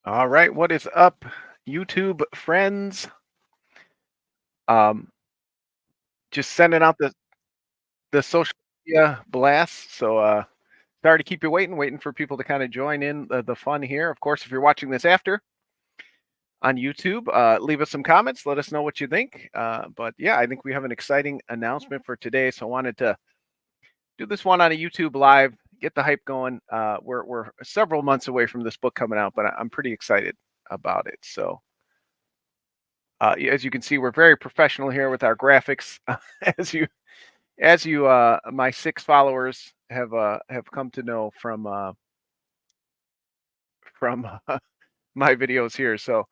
All right, what is up, YouTube friends? Um, just sending out the social media blast. So sorry to keep you waiting for people to kind of join in the fun here. Of course, if you're watching this after on YouTube, leave us some comments. Let us know what you think. But yeah, I think we have an exciting announcement for today. So I wanted to do this one on a YouTube live, get the hype going. We're several months away from this book coming out, but I'm pretty excited about it. So as you can see, we're very professional here with our graphics. as you, my 6 followers have come to know from my videos here. So,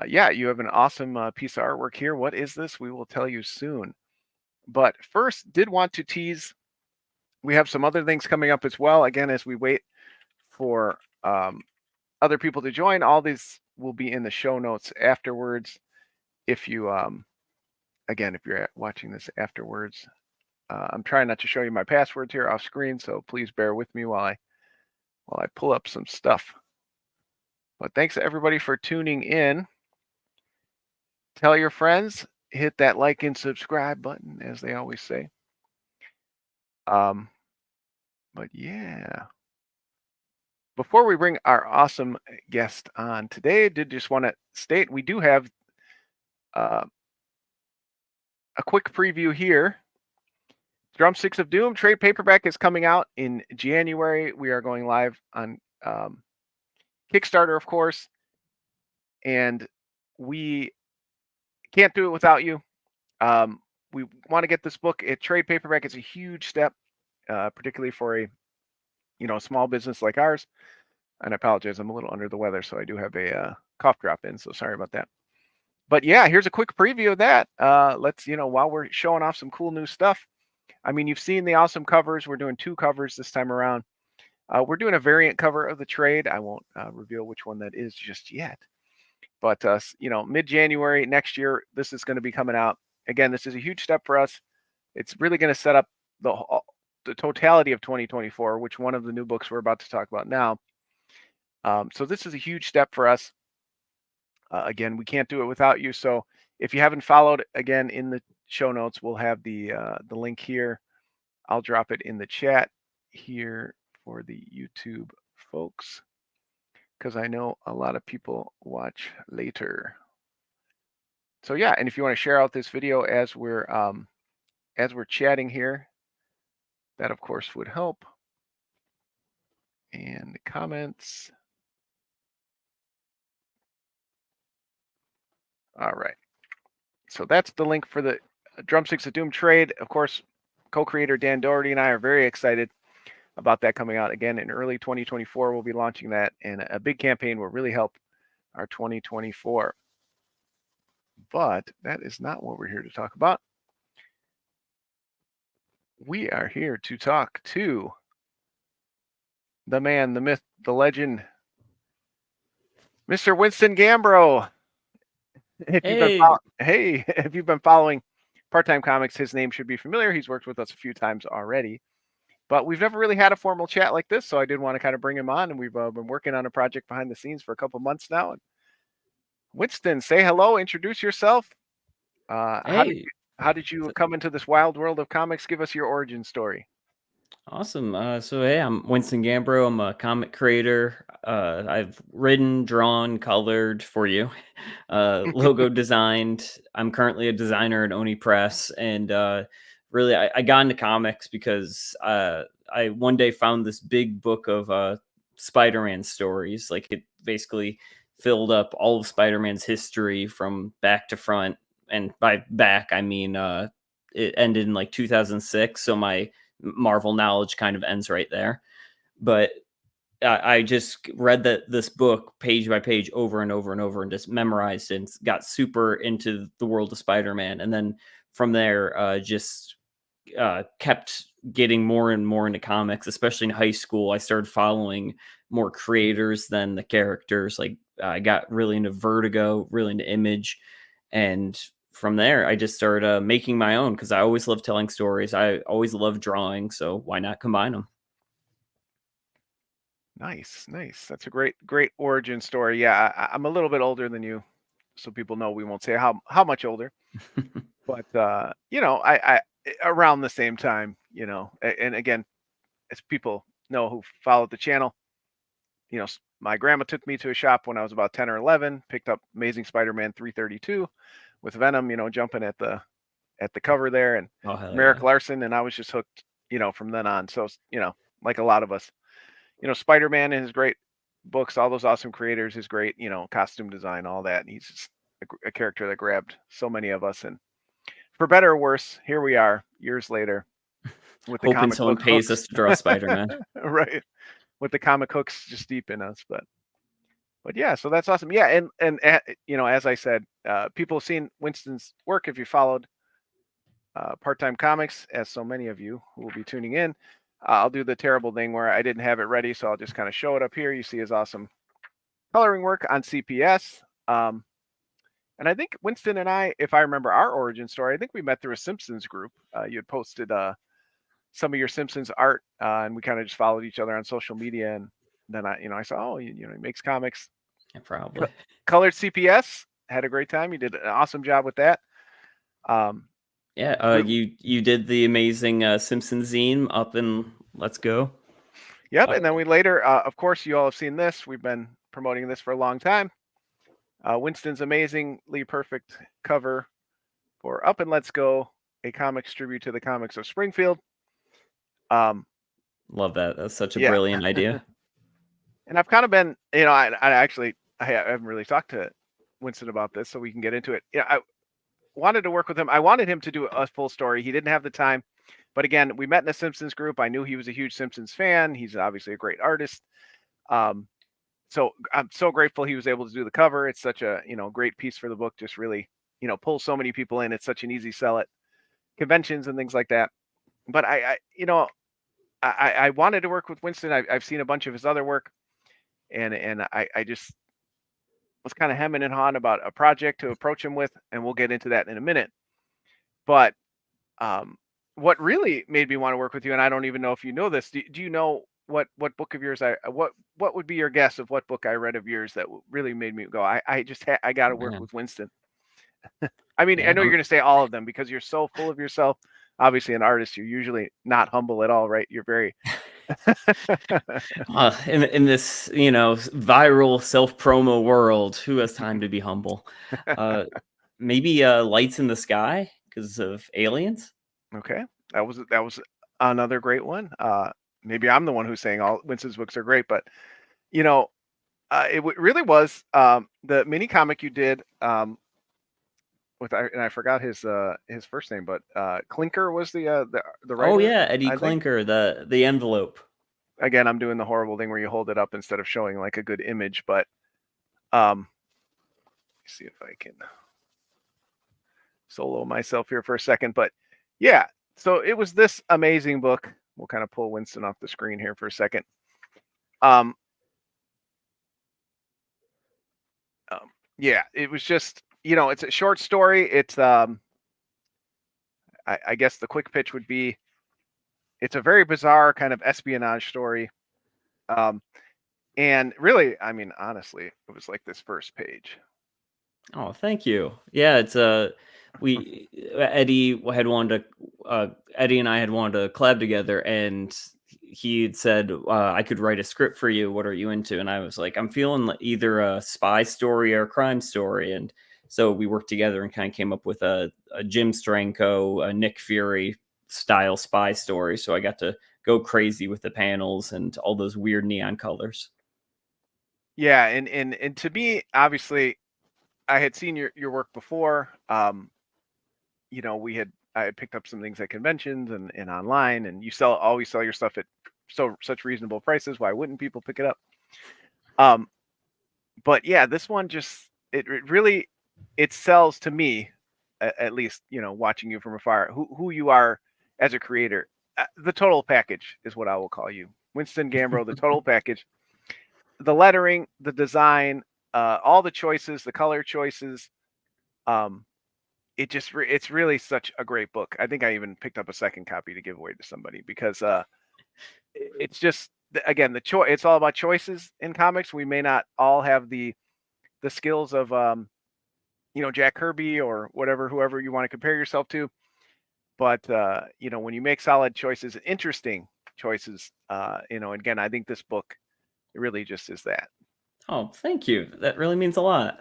yeah, you have an awesome piece of artwork here. What is this? We will tell you soon. But first, did want to tease. We have some other things coming up as well. Again, as we wait for other people to join, all these will be in the show notes afterwards. If you again, if you're watching this afterwards, I'm trying not to show you my passwords here off screen, so please bear with me while I pull up some stuff. But thanks to everybody for tuning in. Tell your friends, hit that like and subscribe button, as they always say. But yeah, before we bring our awesome guest on today, I did just want to state we do have uh, a quick preview here. Drumsticks of Doom trade paperback is coming out in January. We are going live on Kickstarter, of course, and we can't do it without you. We want to get this book a trade paperback. It's a huge step, particularly for a small business like ours. And I apologize, I'm a little under the weather, so I do have a cough drop in. So sorry about that. But yeah, here's a quick preview of that. Let's while we're showing off some cool new stuff. I mean, you've seen the awesome covers. We're doing 2 covers this time around. We're doing a variant cover of the trade. I won't reveal which one that is just yet. But mid-January next year, this is going to be coming out. Again, this is a huge step for us. It's really going to set up the totality of 2024, which one of the new books we're about to talk about now. So this is a huge step for us. Again, we can't do it without you. So if you haven't followed, again, in the show notes, we'll have the link here. I'll drop it in the chat here for the YouTube folks, because I know a lot of people watch later. So yeah, and if you want to share out this video as we're chatting here, that of course would help. And the comments. All right. So that's the link for the Drumsticks of Doom trade. Of course, co-creator Dan Doherty and I are very excited about that coming out. Again, in early 2024, we'll be launching that, and a big campaign will really help our 2024. But that is not what we're here to talk about. We are here to talk to the man, the myth, the legend, Mr. Winston GAMBRO. If you've been following Part-Time Comics, his name should be familiar. He's worked with us a few times already, but we've never really had a formal chat like this, so I did want to kind of bring him on, and we've been working on a project behind the scenes for a couple months now. And Winston, say hello, introduce yourself. How did you come into this wild world of comics? Give us your origin story. Awesome. So hey, I'm Winston Gambro. I'm a comic creator. I've written, drawn, colored for you, logo designed. I'm currently a designer at Oni Press, and really, I got into comics because I one day found this big book of Spider-Man stories. Like it basically filled up all of Spider-Man's history from back to front, and by back I mean it ended in like 2006. So my Marvel knowledge kind of ends right there. But I just read this book page by page over and over and over and just memorized and got super into the world of Spider-Man. And then from there, just kept getting more and more into comics, especially in high school. I started following more creators than the characters. Like I got really into Vertigo, really into Image. And from there, I just started making my own because I always loved telling stories. I always loved drawing, so why not combine them? Nice, nice. That's a great origin story. Yeah, I'm a little bit older than you, so people know we won't say how much older. But I around the same time, and again, as people know who followed the channel, my grandma took me to a shop when I was about 10 or 11, picked up Amazing Spider-Man 332 with Venom, jumping at the cover there, and Oh, hell Merrick yeah. Larson, and I was just hooked, from then on. So, like a lot of us, Spider-Man and his great books, all those awesome creators, his great, costume design, all that. And he's just a character that grabbed so many of us. And for better or worse, here we are years later with the Hoping comic someone book pays hooks, us to draw Spider-Man. right? With the comic hooks just deep in us, but yeah, so that's awesome. Yeah, and as I said, people have seen Winston's work if you followed part-time comics, as so many of you who will be tuning in. I'll do the terrible thing where I didn't have it ready, so I'll just kind of show it up here. You see his awesome coloring work on CPS. And I think Winston and I, if I remember our origin story, I think we met through a Simpsons group. You had posted some of your Simpsons art, and we kind of just followed each other on social media. And then I saw, oh, he makes comics. Yeah, probably. Colored CPS, had a great time. You did an awesome job with that. Um, Yeah, re- you did the amazing Simpsons zine up and let's go. yep. Uh, And then we later, of course, you all have seen this. We've been promoting this for a long time. Winston's amazingly perfect cover for Up and Let's Go, a comics tribute to the comics of Springfield. Um, Love that. That's such a yeah, brilliant idea. and I've kind of been, I haven't really talked to Winston about this, so we can get into it. Yeah, I wanted to work with him. I wanted him to do a full story. He didn't have the time, but again, we met in a Simpsons group. I knew he was a huge Simpsons fan. He's obviously a great artist. Um, so I'm so grateful he was able to do the cover. It's such a great piece for the book. Just really pulls so many people in. It's such an easy sell at conventions and things like that. But I wanted to work with Winston. I've seen a bunch of his other work, and I just was kind of hemming and hawing about a project to approach him with, and we'll get into that in a minute. But um, what really made me want to work with you, and I don't even know if you know this. Do you know what book of yours what would be your guess of what book I read of yours that really made me go, I got to work Man. with Winston. I mean, I Yeah. know you're going to say all of them because you're so full of yourself. Obviously, an artist, you're usually not humble at all, right? You're very In this, viral self-promo world, who has time to be humble? Uh, maybe Lights in the Sky because of aliens? okay. That was another great one. Maybe I'm the one who's saying all Winston's books are great, but you know, really was the mini comic you did and I forgot his first name, but Clinker was the Oh writer, yeah, Eddie I think. Clinker, the envelope. Again, I'm doing the horrible thing where you hold it up instead of showing like a good image, but um, see if I can solo myself here for a second. But yeah, so it was this amazing book. We'll kind of pull Winston off the screen here for a second. Um, yeah, it was just it's a short story. It's I guess the quick pitch would be it's a very bizarre kind of espionage story. Um, and really, I mean, honestly, it was like this first page. Oh, thank you. Yeah, it's we Eddie and I had wanted to collab together, and he had said I could write a script for you. What are you into? And I was like, I'm feeling like either a spy story or a crime story, and so we worked together and kind of came up with a Jim Stranko, a Nick Fury style spy story. So I got to go crazy with the panels and all those weird neon colors. Yeah, and to me, obviously, I had seen your work before. I had picked up some things at conventions and online, and you always sell your stuff at such reasonable prices. Why wouldn't people pick it up? Um, but yeah, this one just it really it sells to me, at least watching you from afar, who you are as a creator. The total package is what I will call you, Winston Gambro. The total package, the lettering, the design, all the choices, the color choices. Um, it's really such a great book. I think I even picked up a second copy to give away to somebody because it's just again, it's all about choices in comics. We may not all have the skills of Jack Kirby or whoever you want to compare yourself to, but when you make solid choices, interesting choices, again, I think this book really just is that. Oh, thank you. That really means a lot.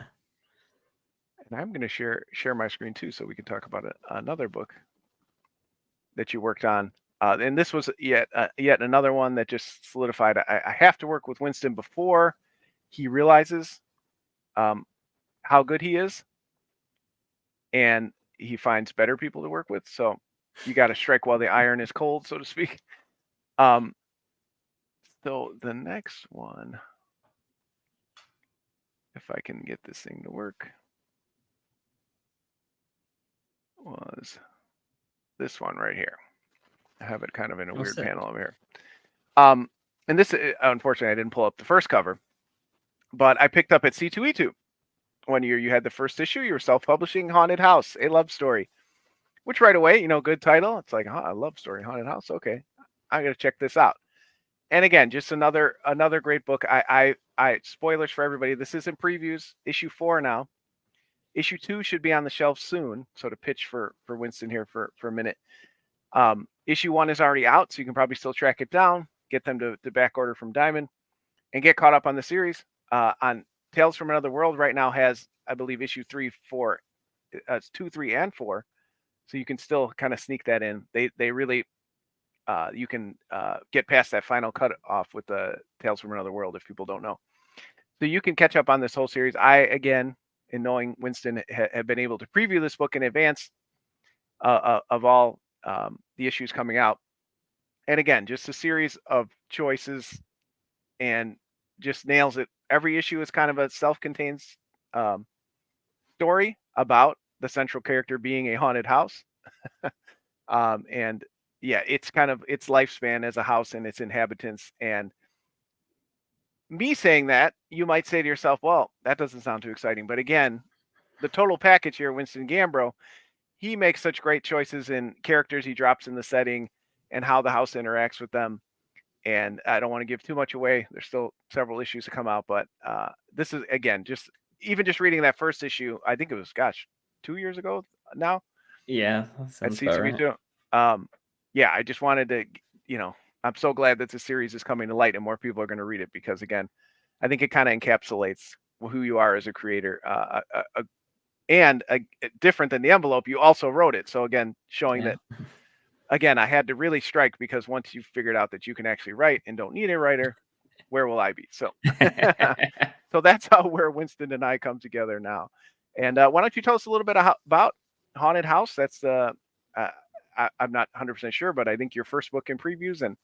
And I'm going to share my screen too, so we can talk about another book that you worked on. And this was yet another one that just solidified. I have to work with Winston before he realizes how good he is, and he finds better people to work with. So you got to strike while the iron is cold, so to speak. So the next one, if I can get this thing to work, was this one right here. I have it kind of in a weird panel over here. And this, unfortunately, I didn't pull up the first cover, but I picked up at C2E2 one year. You had the first issue. You were self-publishing Haunted House, a love story, which right away, good title. It's like, a love story, Haunted House. Okay, I got to check this out. And again, just another great book. I spoilers for everybody. This is in previews. Issue 4 now. Issue 2 should be on the shelf soon. So to pitch for Winston here for a minute. Issue 1 is already out, so you can probably still track it down, get them to back order from Diamond, and get caught up on the series. On Tales from Another World right now has, I believe, issue 3, 4, 2, 3, and 4. So you can still kind of sneak that in. They really, you can get past that final cut off with the Tales from Another World if people don't know. So you can catch up on this whole series. I, again, in knowing Winston, have been able to preview this book in advance of all the issues coming out. And again, just a series of choices and just nails it. Every issue is kind of a self-contained story about the central character being a haunted house. And yeah, it's kind of its lifespan as a house and its inhabitants. And me saying that, you might say to yourself, well, that doesn't sound too exciting. But again, the total package here, Winston GAMBRO, he makes such great choices in characters he drops in the setting and how the house interacts with them. And I don't want to give too much away. There's still several issues to come out, but this is, again, just reading that first issue, I think it was, 2 years ago now. Yeah, that sounds about right. Yeah, I just wanted to, I'm so glad that the series is coming to light and more people are going to read it because, again, I think it kind of encapsulates who you are as a creator. And different than the envelope, you also wrote it. So again, showing that, again, I had to really strike because once you figured out that you can actually write and don't need a writer, where will I be? So, so that's where Winston and I come together now. And why don't you tell us a little bit about Haunted House? That's I'm not 100% sure, but I think your first book in previews. And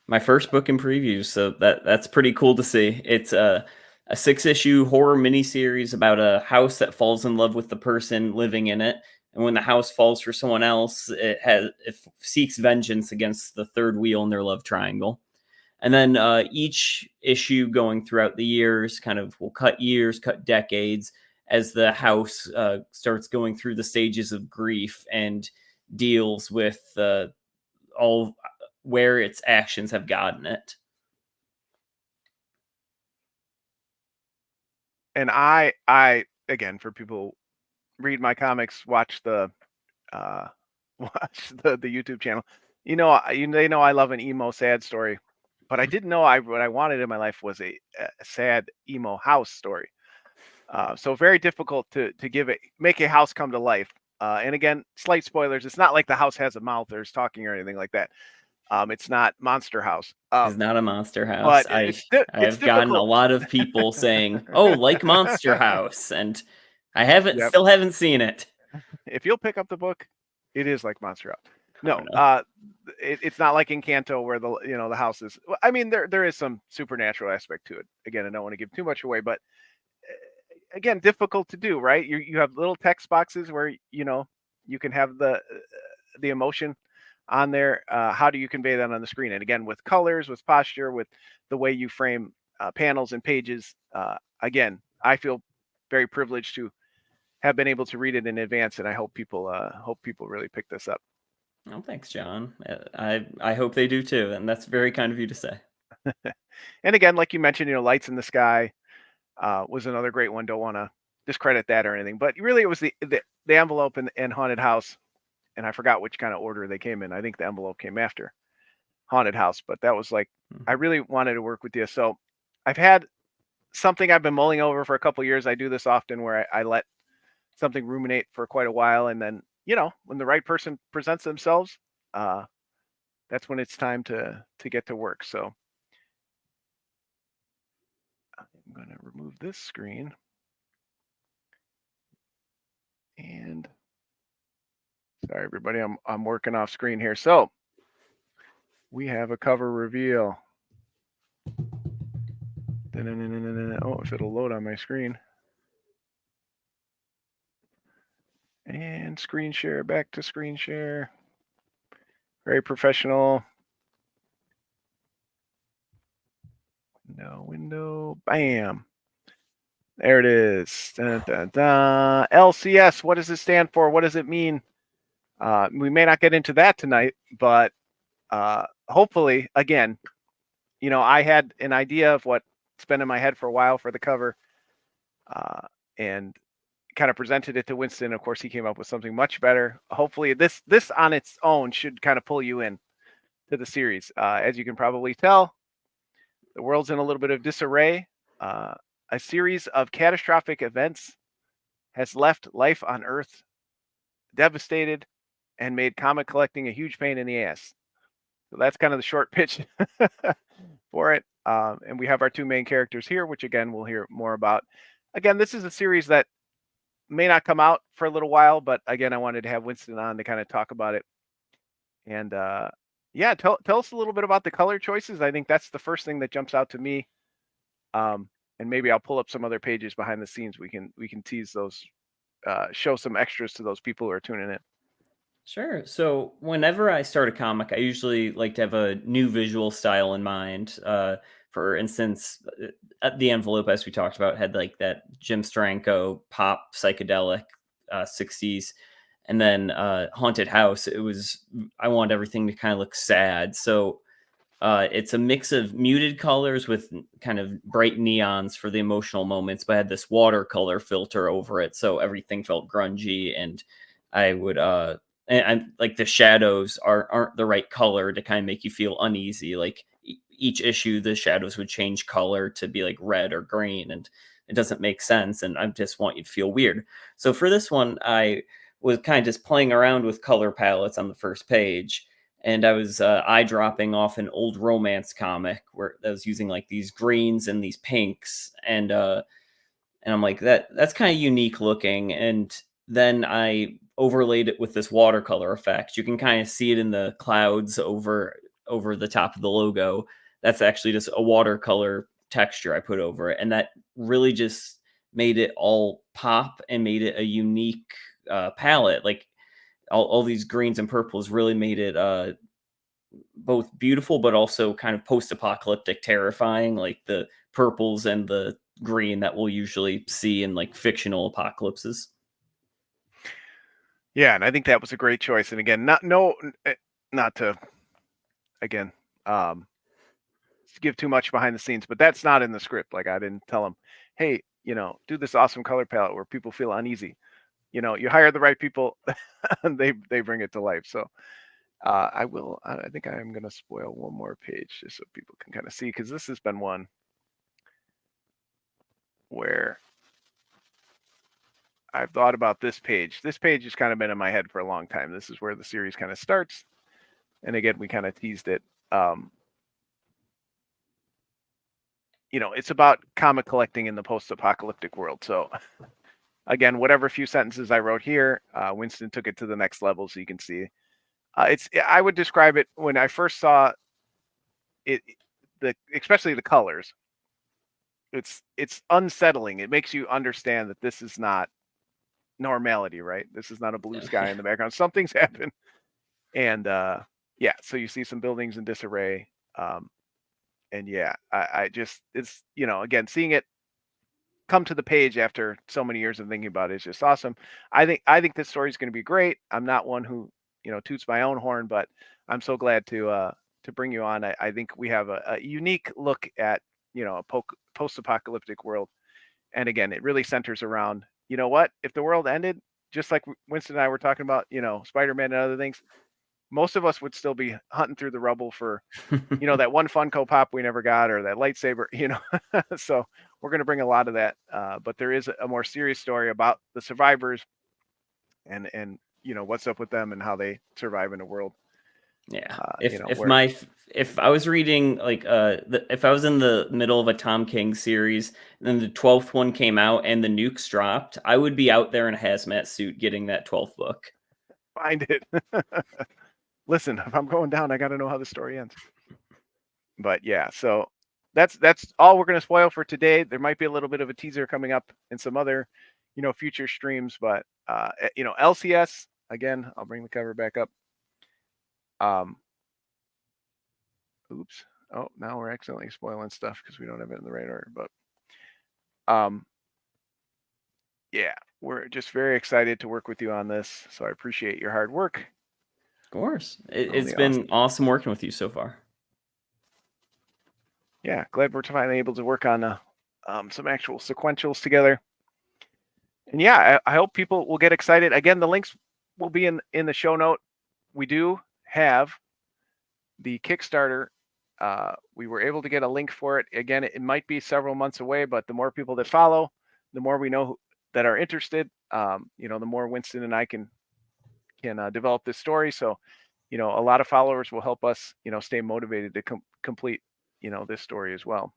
my first book in previews. So that's pretty cool to see. It's a 6-issue horror miniseries about a house that falls in love with the person living in it. And when the house falls for someone else, it seeks vengeance against the third wheel in their love triangle. And then each issue going throughout the years kind of will cut years, cut decades as the house starts going through the stages of grief and deals with all where its actions have gotten it. And I again, for people read my comics, watch the YouTube channel. They know I love an emo sad story, but I didn't know what I wanted in my life was a sad emo house story. So very difficult to make a house come to life. And again, slight spoilers. It's not like the house has a mouth or is talking or anything like that. It's not Monster House. It's not a Monster House. I've gotten a lot of people saying, "Oh, like Monster House," and I still haven't seen it. If you'll pick up the book, it is like Monster House. No. It's not like Encanto where the house is. I mean, there is some supernatural aspect to it. Again, I don't want to give too much away, but again, difficult to do, right? You have little text boxes where you can have the emotion on there. How do you convey that on the screen? And again, with colors, with posture, with the way you frame panels and pages. Again, I feel very privileged to have been able to read it in advance, and I hope people really pick this up. Oh, thanks, John. I hope they do too, and that's very kind of you to say. And again, like you mentioned, lights in the sky was another great one. Don't want to discredit that or anything, but really it was the envelope and haunted house, and I forgot which kind of order they came in. I think the envelope came after haunted house, but that was like I Mhm. really wanted to work with you. So I've had something I've been mulling over for a couple years. I do this often where I let something ruminate for quite a while, and then when the right person presents themselves, uh, that's when it's time to get to work. So I'm going to remove this screen and sorry everybody, I'm working off screen here. So we have a cover reveal. Oh, if it'll load on my screen. And screen share, back to screen share. Very professional. No window. Bam. There it is. Dun, dun, dun. LCS. What does it stand for? What does it mean? We may not get into that tonight, but hopefully, again, I had an idea of what's been in my head for a while for the cover, and kind of presented it to Winston. Of course, he came up with something much better. Hopefully, this on its own should kind of pull you in to the series. As you can probably tell, the world's in a little bit of disarray. Uh, a series of catastrophic events has left life on Earth devastated and made comic collecting a huge pain in the ass. So that's kind of the short pitch for it. And we have our two main characters here, which again we'll hear more about. Again, this is a series that may not come out for a little while, but again, I wanted to have Winston on to kind of talk about it. And yeah, tell us a little bit about the color choices. I think that's the first thing that jumps out to me. And maybe I'll pull up some other pages behind the scenes. We can tease those, show some extras to those people who are tuning in. Sure. So whenever I start a comic, I usually like to have a new visual style in mind. For instance, the envelope, as we talked about, had like that Jim Steranko pop psychedelic 60s. And then Haunted House, I want everything to kind of look sad. So it's a mix of muted colors with kind of bright neons for the emotional moments, but I had this watercolor filter over it, so everything felt grungy. And I would, and like the shadows aren't the right color to kind of make you feel uneasy. Like each issue, the shadows would change color to be like red or green, and it doesn't make sense. And I just want you to feel weird. So for this one, I was kind of just playing around with color palettes on the first page, and I was eye dropping off an old romance comic where I was using like these greens and these pinks, and I'm like that's kind of unique looking. And then I overlaid it with this watercolor effect. You can kind of see it in the clouds over the top of the logo. That's actually just a watercolor texture I put over it, and that really just made it all pop and made it a unique palette. Like all these greens and purples really made it both beautiful but also kind of post-apocalyptic terrifying, like the purples and the green that we'll usually see in like fictional apocalypses. Yeah, and I think that was a great choice. And again, not to again um, give too much behind the scenes, but that's not in the script. Like I didn't tell them, hey, do this awesome color palette where people feel uneasy. You hire the right people, and they bring it to life. So I will. I think I am going to spoil one more page just so people can kind of see, because this has been one where I've thought about this page. This page has kind of been in my head for a long time. This is where the series kind of starts, and again, we kind of teased it. It's about comic collecting in the post-apocalyptic world. So again, whatever few sentences I wrote here, Winston took it to the next level, so you can see. I would describe it when I first saw it, especially the colors. It's unsettling. It makes you understand that this is not normality, right? This is not a blue sky in the background. Something's happened, and yeah. So you see some buildings in disarray, and yeah, I just it's again seeing it come to the page after so many years of thinking about it is just awesome. I think this story is going to be great. I'm not one who toots my own horn, but I'm so glad to bring you on. I think we have a unique look at a post-apocalyptic world, and again, it really centers around what if the world ended, just like Winston and I were talking about, Spider-Man and other things. Most of us would still be hunting through the rubble for that one Funko Pop we never got or that lightsaber. So we're going to bring a lot of that, but there is a more serious story about the survivors and what's up with them and how they survive in a world. Yeah. Where If I was reading like if I was in the middle of a Tom King series and then the 12th one came out and the nukes dropped, I would be out there in a hazmat suit getting that 12th book. find it. Listen, if I'm going down, I got to know how the story ends. But yeah, so that's all we're going to spoil for today. There might be a little bit of a teaser coming up in some other future streams, but LCS again, I'll bring the cover back up. Oops. Oh, now we're accidentally spoiling stuff because we don't have it in the right order. But yeah, we're just very excited to work with you on this. So I appreciate your hard work. Of course. It's Really been awesome working with you so far. Yeah, glad we're finally able to work on some actual sequentials together. And yeah, I hope people will get excited. Again, the links will be in the show note. We do have the Kickstarter. We were able to get a link for it. Again, it might be several months away, but the more people that follow, the more we know that are interested. The more Winston and I can develop this story. So, a lot of followers will help us, stay motivated to complete, this story as well.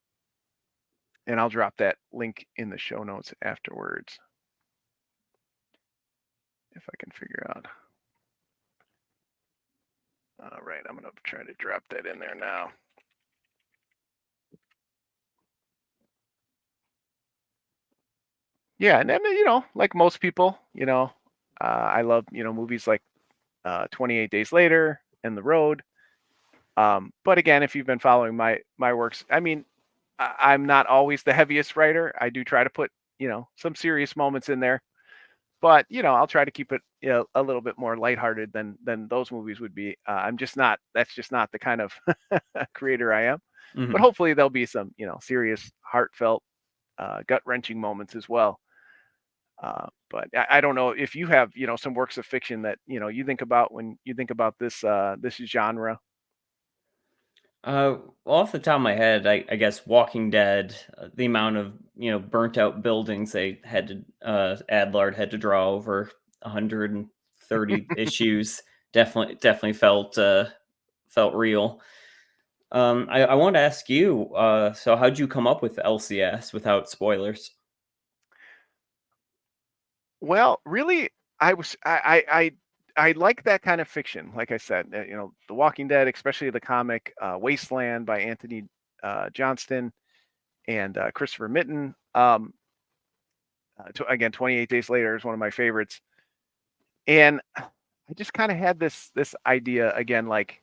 And I'll drop that link in the show notes afterwards, if I can figure out. All right, I'm going to try to drop that in there now. Yeah, and then, like most people, I love, movies like 28 Days Later and The Road. But again, if you've been following my works, I mean, I'm not always the heaviest writer. I do try to put, some serious moments in there. But, I'll try to keep it a little bit more lighthearted than those movies would be. That's just not the kind of creator I am. Mm-hmm. But hopefully there'll be some, serious, heartfelt, gut-wrenching moments as well. But I don't know if you have, some works of fiction that, you think about when you think about this genre. Well, off the top of my head, I guess Walking Dead, the amount of burnt out buildings they had to Adlard had to draw over 130 issues definitely felt real. I want to ask you, so how'd you come up with LCS without spoilers? Well, really, I like that kind of fiction. Like I said, The Walking Dead, especially the comic Wasteland by Anthony Johnston and Christopher Mitten. Again, 28 Days Later is one of my favorites. And I just kind of had this idea again, like,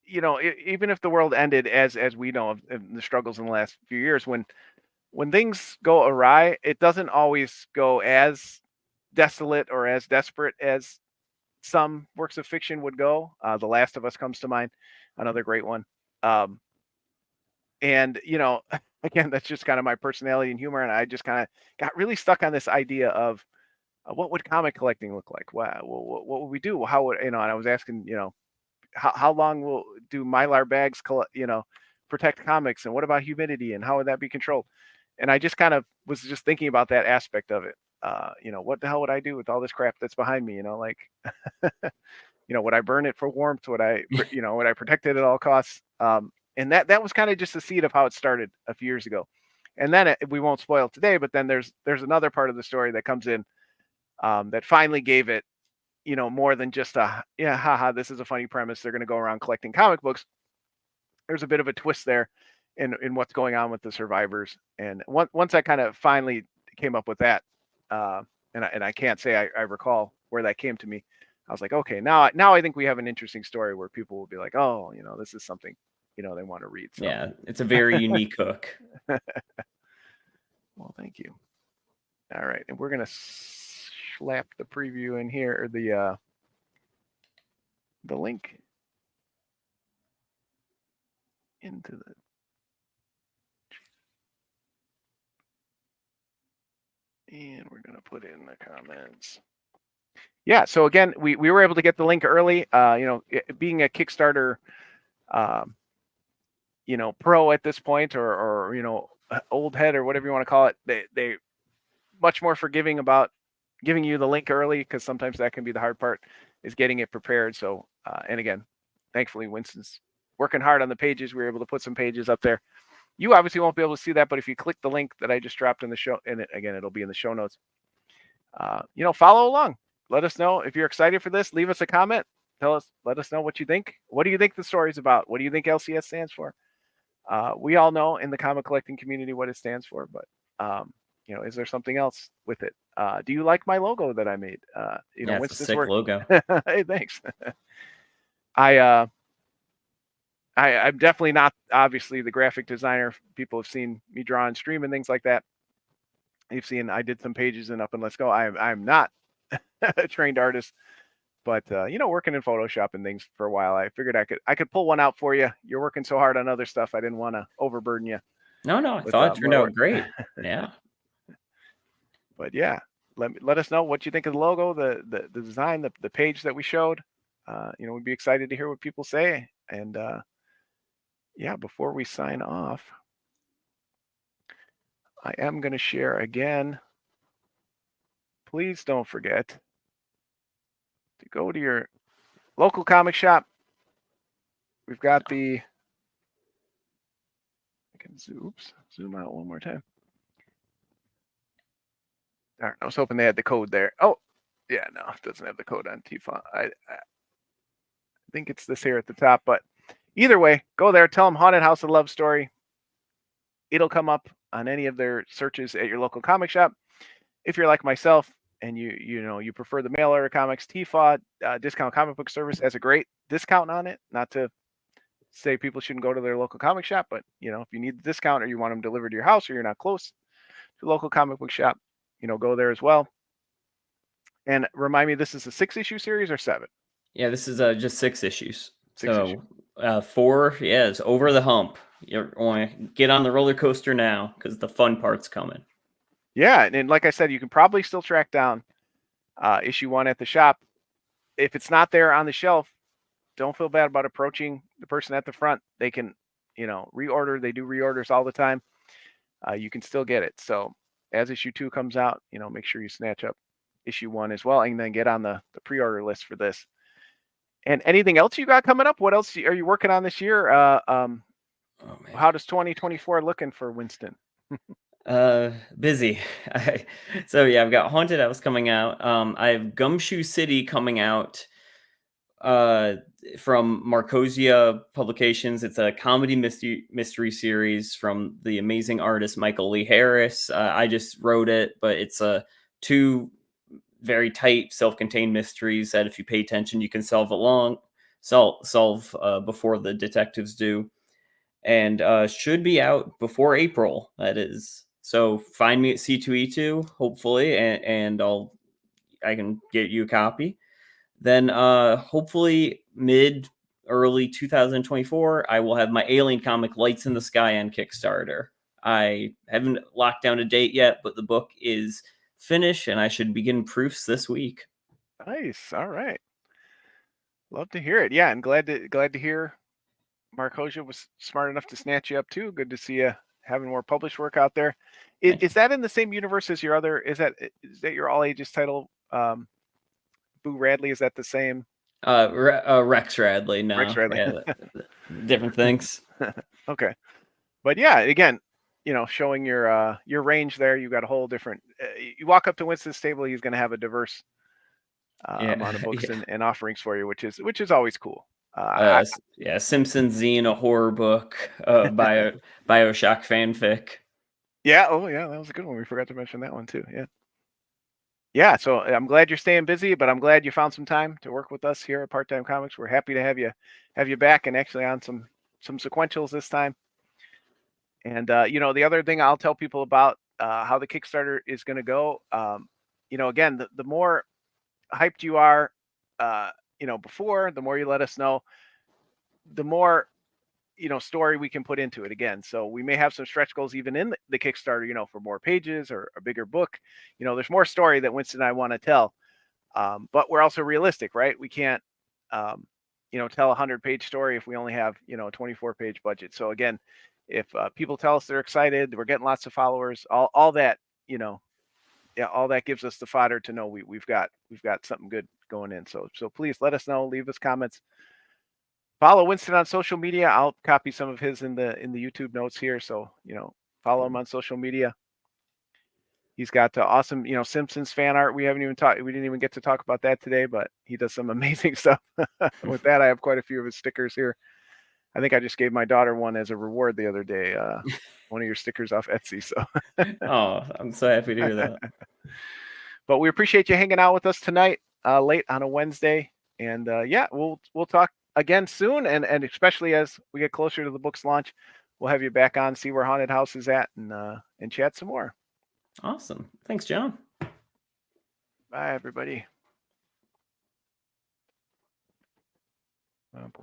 even if the world ended as we know of the struggles in the last few years, when things go awry, it doesn't always go as desolate or as desperate as some works of fiction would go. The Last of Us comes to mind, another great one. And again, that's just kind of my personality and humor, and I just kind of got really stuck on this idea of what would comic collecting look like? What would we do? How would And I was asking, how long will do Mylar bags protect comics, and what about humidity, and how would that be controlled? And I just kind of was just thinking about that aspect of it. What the hell would I do with all this crap that's behind me? Like, would I burn it for warmth? Would I, would I protect it at all costs? And that was kind of just the seed of how it started a few years ago. And then we won't spoil today, but then there's another part of the story that comes in that finally gave it, more than just haha, this is a funny premise. They're going to go around collecting comic books. There's a bit of a twist there in what's going on with the survivors. And once I kind of finally came up with that, and I can't say I recall where that came to me. I was like, okay, now I think we have an interesting story where people will be like, oh, this is something, they want to read. So. Yeah, it's a very unique hook. Well, thank you. All right, and we're gonna slap the preview in here, or the link into the. And we're going to put in the comments. Yeah, so again, we were able to get the link early. Being a Kickstarter, pro at this point, or old head, or whatever you want to call it, they much more forgiving about giving you the link early, because sometimes that can be the hard part, is getting it prepared. So, and again, thankfully, Winston's working hard on the pages. We were able to put some pages up there. You obviously won't be able to see that, but if you click the link that I just dropped in the show, and it'll be in the show notes. Follow along. Let us know if you're excited for this. Leave us a comment. Let us know what you think. What do you think the story's about? What do you think LCS stands for? We all know in the comic collecting community what it stands for, but is there something else with it? Do you like my logo that I made? Yeah, it's a sick logo. Hey, thanks. I'm definitely not, obviously, the graphic designer. People have seen me draw and stream and things like that. You've seen I did some pages in Up and Let's Go. I'm not a trained artist, but working in Photoshop and things for a while, I figured I could pull one out for you. You're working so hard on other stuff, I didn't want to overburden you. No, I thought it turned out great. Yeah. But yeah, let us know what you think of the logo, the design, the page that we showed. We'd be excited to hear what people say. And before we sign off, I am going to share again. Please don't forget to go to your local comic shop. We've got I can zoom out one more time. Darn, I was hoping they had the code there. Oh, yeah, no, it doesn't have the code on T-Font. I think it's this here at the top, but either way, go there, tell them Haunted House of Love Story. It'll come up on any of their searches at your local comic shop. If you're like myself and you prefer the mail order comics, T-Font, Discount Comic Book Service has a great discount on it. Not to say people shouldn't go to their local comic shop, but if you need the discount, or you want them delivered to your house, or you're not close to the local comic book shop, go there as well. And remind me, this is a 6-issue series or 7? Yeah, this is just 6 issues. 6 issues. 4, it's over the hump. You want to get on the roller coaster now, because the fun part's coming. Yeah, and like I said, you can probably still track down issue 1 at the shop. If it's not there on the shelf, don't feel bad about approaching the person at the front. They can, reorder. They do reorders all the time. You can still get it. So as issue 2 comes out, make sure you snatch up issue 1 as well, and then get on the pre-order list for this. And anything else you got coming up? What else are you working on this year? How does 2024 looking for Winston? Busy. I've got Haunted House coming out. I have Gumshoe City coming out from Marcosia Publications. It's a comedy mystery series from the amazing artist Michael Lee Harris. I just wrote it, but it's 2 very tight, self-contained mysteries that, if you pay attention, you can solve before the detectives do, and should be out before April. That is. So find me at C2E2, hopefully, and I can get you a copy. Then hopefully early 2024, I will have my Alien comic Lights in the Sky on Kickstarter. I haven't locked down a date yet, but the book is finished, and I should begin proofs this week. Nice. All right. Love to hear it. Yeah, I'm glad to hear Marcosia was smart enough to snatch you up too. Good to see you having more published work out there. Is that in the same universe as your other? Is that your all ages title? Boo Radley, is that the same? Rex Radley. No, Rex Radley. Yeah, different things. Okay, but yeah, again, showing your range there. You got a whole different. You walk up to Winston's table, he's going to have a diverse amount of books and offerings for you, which is always cool. Simpsons zine, a horror book, Bioshock fanfic. Yeah. Oh, yeah. That was a good one. We forgot to mention that one too. Yeah. Yeah. So I'm glad you're staying busy, but I'm glad you found some time to work with us here at Part Time Comics. We're happy to have you back, and actually on some sequentials this time. And the other thing I'll tell people about how the Kickstarter is going to go. again, the more hyped you are, before, the more you let us know, the more story we can put into it again. So we may have some stretch goals even in the Kickstarter, for more pages or a bigger book. There's more story that Winston and I want to tell. But we're also realistic, right? We can't, tell a 100-page story if we only have, a 24-page budget. So again, if people tell us they're excited, we're getting lots of followers, all that, yeah, all that gives us the fodder to know we've got something good going in. So please let us know, leave us comments. Follow Winston on social media. I'll copy some of his in the YouTube notes here. So, follow him on social media. He's got awesome, Simpsons fan art. We didn't even get to talk about that today, but he does some amazing stuff. With that, I have quite a few of his stickers here. I think I just gave my daughter one as a reward the other day. One of your stickers off Etsy. So, Oh, I'm so happy to hear that. But we appreciate you hanging out with us tonight, late on a Wednesday. And yeah, we'll talk again soon, and especially as we get closer to the book's launch, we'll have you back on, see where Haunted House is at, and chat some more. Awesome. Thanks, John. Bye, everybody. Oh, boy.